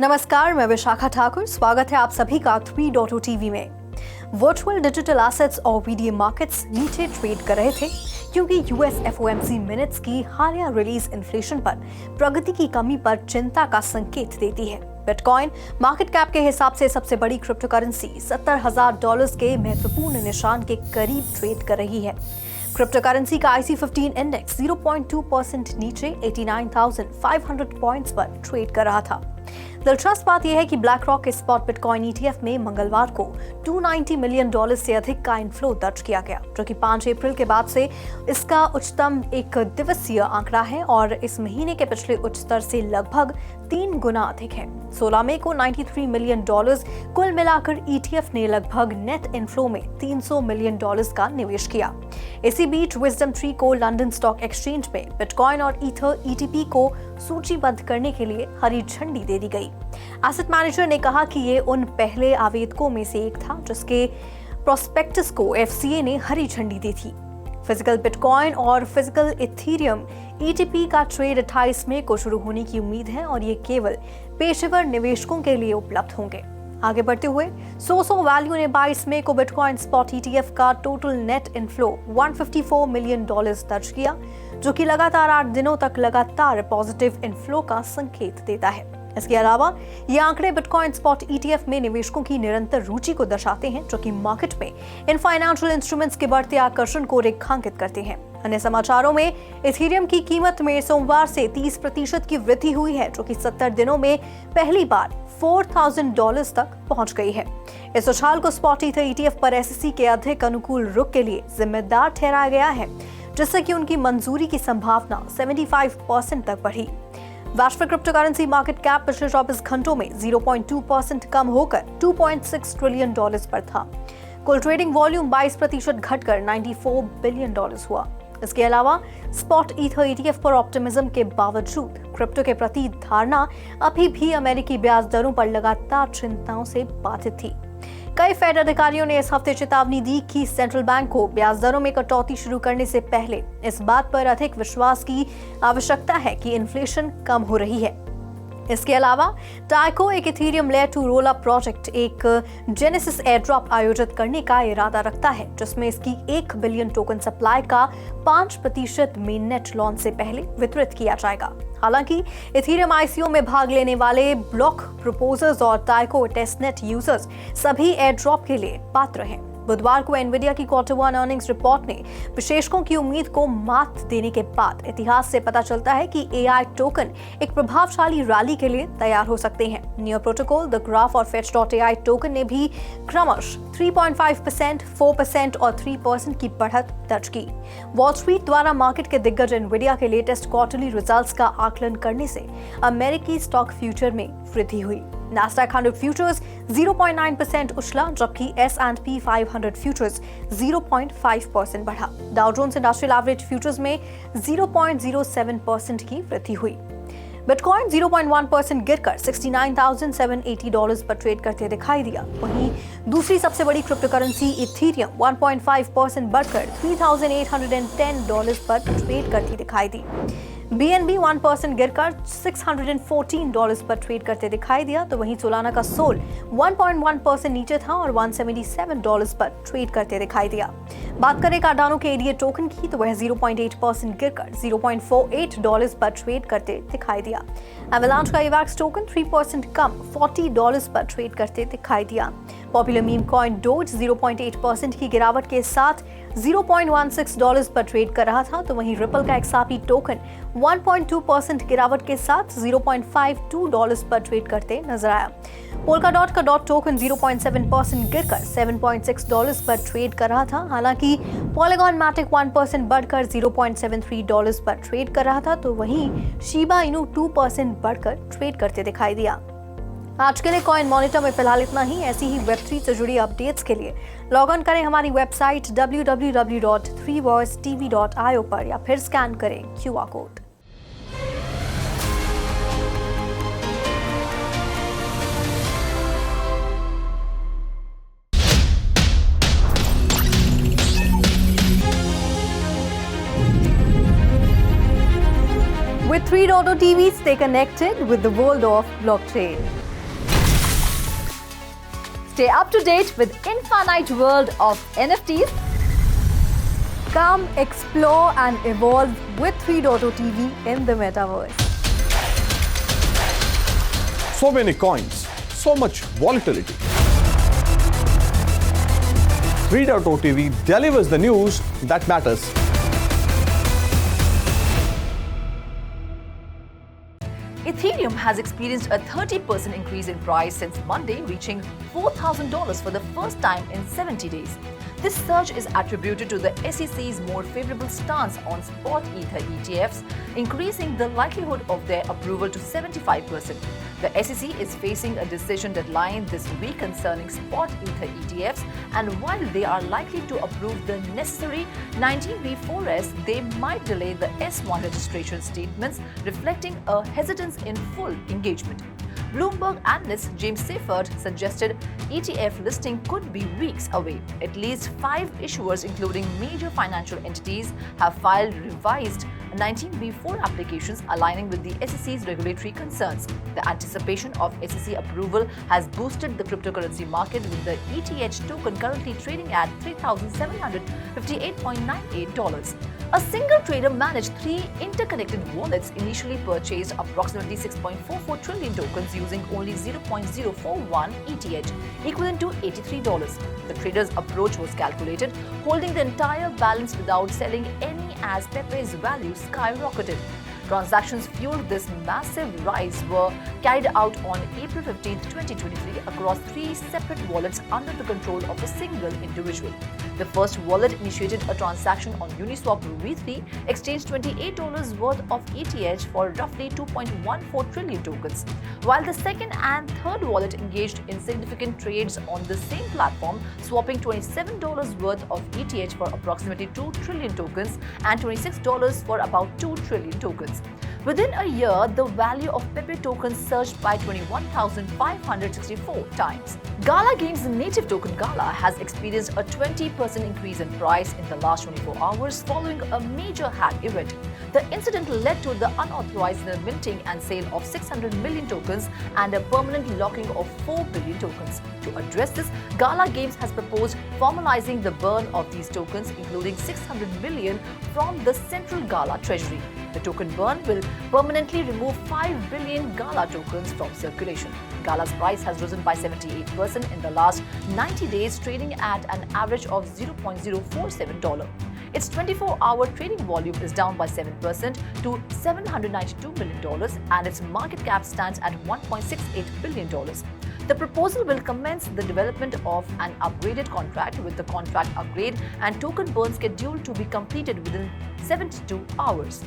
नमस्कार, मैं विशाखा ठाकुर। स्वागत है आप सभी का 3.0 टीवी में। वर्चुअल डिजिटल एसेट्स और वीडीए मार्केट्स नीचे ट्रेड कर रहे थे क्योंकि यूएस एफओएमसी मिनट्स की हालिया रिलीज इन्फ्लेशन पर प्रगति की कमी पर चिंता का संकेत देती है। बिटकॉइन मार्केट कैप के हिसाब से सबसे बड़ी क्रिप्टो करेंसी $70,000 के महत्वपूर्ण निशान के करीब ट्रेड कर रही है। क्रिप्टो करेंसी का IC15 इंडेक्स 0.2% नीचे 89,500 पॉइंट्स पर ट्रेड कर रहा था। दिलचस्प बात यह है कि ब्लैक रॉक के स्पॉट बिटकॉइन ETF में मंगलवार को $290 मिलियन से अधिक का इनफ्लो दर्ज किया गया, जो कि 5 अप्रैल के बाद से इसका उच्चतम एक दिवसीय आंकड़ा है और इस महीने के पिछले उच्च स्तर से लगभग 3 गुना अधिक है। 16 मई को $93 मिलियन कुल मिलाकर ETF ने लगभग नेट इनफ्लो में $300 मिलियन का निवेश किया। इसी बीच विजडम ट्री को लंदन स्टॉक एक्सचेंज में बिटकॉइन और ईथर ETP को सूचीबद्ध करने के लिए हरी झंडी दे दी गई। एसेट मैनेजर ने कहा कि ये उन पहले आवेदकों में से एक था जिसके प्रोस्पेक्टस को FCA ने हरी झंडी दी थी। फिजिकल बिटकॉइन और फिजिकल इथेरियम ETP का ट्रेड 28 मई को शुरू होने की उम्मीद है और ये केवल पेशेवर निवेशकों के लिए उपलब्ध होंगे। आगे बढ़ते हुए सोसो वैल्यू ने 22 मई को बिटकॉइन स्पॉट ETF का टोटल नेट इनफ्लो $154 मिलियन दर्ज किया, जो कि लगातार 8 दिनों तक लगातार पॉजिटिव इनफ्लो का संकेत देता है। इसके अलावा ये आंकड़े बिटकॉइन स्पॉट ETF में निवेशकों की निरंतर रुचि को दर्शाते हैं, जो कि मार्केट में इन फाइनेंशियल इंस्ट्रूमेंट्स के बढ़ते आकर्षण को रेखांकित करते हैं। अन्य समाचारों में इथेरियम की कीमत में सोमवार से 30% की वृद्धि हुई है, जो कि 70 दिनों में पहली बार $4,000 तक पहुंच गई है। इस उछाल को स्पॉट ईथर ETF पर SEC के अधिक अनुकूल रुख के लिए जिम्मेदार ठहराया गया है, जिससे कि उनकी मंजूरी की संभावना 75% तक बढ़ी। वैश्विक क्रिप्टो करेंसी मार्केट कैप पिछले 24 घंटों में 0.2% कम होकर $2.6 ट्रिलियन पर था। कुल ट्रेडिंग वॉल्यूम 22% घटकर $94 बिलियन हुआ। इसके अलावा स्पॉट ईथर ETF पर ऑप्टिमिज्म के बावजूद क्रिप्टो के प्रति धारणा अभी भी अमेरिकी ब्याज दरों पर लगातार चिंताओं से बाधित थी। कई फेड अधिकारियों ने इस हफ्ते चेतावनी दी कि सेंट्रल बैंक को ब्याज दरों में कटौती शुरू करने से पहले इस बात पर अधिक विश्वास की आवश्यकता है कि इन्फ्लेशन कम हो रही है। इसके अलावा टाइको एक Ethereum layer 2 roll up project एक जेनेसिस एयरड्रॉप आयोजित करने का इरादा रखता है, जिसमें इसकी 1 बिलियन टोकन सप्लाई का 5% मेननेट लॉन्च से पहले वितरित किया जाएगा। हालांकि इथेरियम ICO में भाग लेने वाले ब्लॉक प्रपोजर्स और टाइको टेस्टनेट यूजर्स सभी एयरड्रॉप के लिए पात्र हैं। बुधवार को एनवीडिया की Q1 अर्निंग्स रिपोर्ट ने विशेषज्ञों की उम्मीद को मात देने के बाद इतिहास से पता चलता है कि AI टोकन एक प्रभावशाली रैली के लिए तैयार हो सकते हैं। नियो प्रोटोकॉल, द ग्राफ और Fetch.ai टोकन ने भी क्रमश 3.5%, 4% और 3% की बढ़त दर्ज की। वॉल स्ट्रीट द्वारा मार्केट के दिग्गज एनवीडिया के लेटेस्ट क्वार्टरली रिजल्ट्स का आकलन करने से अमेरिकी स्टॉक फ्यूचर में वृद्धि हुई। Nasdaq 100 फ्यूचर्स 0.9% उछला, जबकि S&P 500 फ्यूचर्स 0.5% बढ़ा। Dow Jones industrial average futures में 0.07% की वृद्धि हुई। बिटकॉइन 0.1% गिरकर $69,780 पर ट्रेड करते दिखाई दिया। वहीं दूसरी सबसे बड़ी क्रिप्टो करेंसी इथेरियम 1.5% बढ़कर $3,810 पर ट्रेड करती दिखाई दी। BNB 1% गिरकर $614 पर ट्रेड करते दिखाई दिया, तो वहीं सोलाना का सोल 1.1% नीचे था और $177 पर ट्रेड करते दिखाई दिया। बात करें कार्डानो के ADA टोकन की, तो वह 0.8% गिरकर $0.48 पर ट्रेड करते दिखाई दिया। एवलांच का एवैक्स टोकन 3% कम $40 पर ट्रेड करते दिखाई दिया। पॉपुलर मीम कॉइन डोज 0.8% की गिरावट के साथ $0.16 पर ट्रेड कर रहा था, तो वहीं रिपल का XRP टोकन 1.2% गिरावट के साथ $0.52 पर ट्रेड करते नजर आया। पोल्काडॉट का डॉट टोकन 0.7% गिरकर $7.6 पर ट्रेड कर रहा था। हालांकि पॉलीगॉन मैटिक 1% बढ़कर $0.73 पर ट्रेड कर रहा था, तो वहीं शिबा इनू 2% बढ़कर ट्रेड करते दिखाई दिया। आज के लिए कॉइन मॉनिटर में फिलहाल इतना ही। ऐसी ही Web3 से जुड़ी अपडेट्स के लिए लॉग ऑन करें हमारी वेबसाइट www.3voicetv.io पर या फिर स्कैन करें QR code. With 3.0 TV, stay connected with the world of blockchain. Stay up to date with infinite world of NFTs. Come explore and evolve with 3.0 TV in the metaverse. So many coins, so much volatility. 3.0 TV delivers the news that matters. Ethereum has experienced a 30% increase in price since Monday, reaching $4,000 for the first time in 70 days. This surge is attributed to the SEC's more favorable stance on spot Ether ETFs, increasing the likelihood of their approval to 75%. The SEC is facing a decision deadline this week concerning spot Ether ETFs, and while they are likely to approve the necessary 19B4S, they might delay the S1 registration statements, reflecting a hesitance in full engagement. Bloomberg analyst James Seyffert suggested ETF listing could be weeks away. At least 5 issuers, including major financial entities, have filed revised 19B4 applications aligning with the SEC's regulatory concerns. The anticipation of SEC approval has boosted the cryptocurrency market, with the ETH token currently trading at $3,758.98. A single trader managed 3 interconnected wallets initially purchased approximately 6.44 trillion tokens using only 0.041 ETH, equivalent to $83. The trader's approach was calculated, holding the entire balance without selling any as Pepe's value skyrocketed. Transactions fueled this massive rise were carried out on April 15, 2023 across 3 separate wallets under the control of a single individual. The first wallet initiated a transaction on Uniswap V3, exchanged $28 worth of ETH for roughly 2.14 trillion tokens, while the second and third wallet engaged in significant trades on the same platform, swapping $27 worth of ETH for approximately 2 trillion tokens and $26 for about 2 trillion tokens. Within a year, the value of Pepe tokens surged by 21,564 times. Gala Games' native token Gala has experienced a 20% increase in price in the last 24 hours following a major hack event. The incident led to the unauthorized minting and sale of 600 million tokens and a permanent locking of 4 billion tokens. To address this, Gala Games has proposed formalizing the burn of these tokens, including 600 million from the central Gala treasury. The token burn will permanently remove 5 billion Gala tokens from circulation. Gala's price has risen by 78% in the last 90 days, trading at an average of $0.047. Its 24-hour trading volume is down by 7% to $792 million, and its market cap stands at $1.68 billion. The proposal will commence the development of an upgraded contract, with the contract upgrade and token burn scheduled to be completed within 72 hours.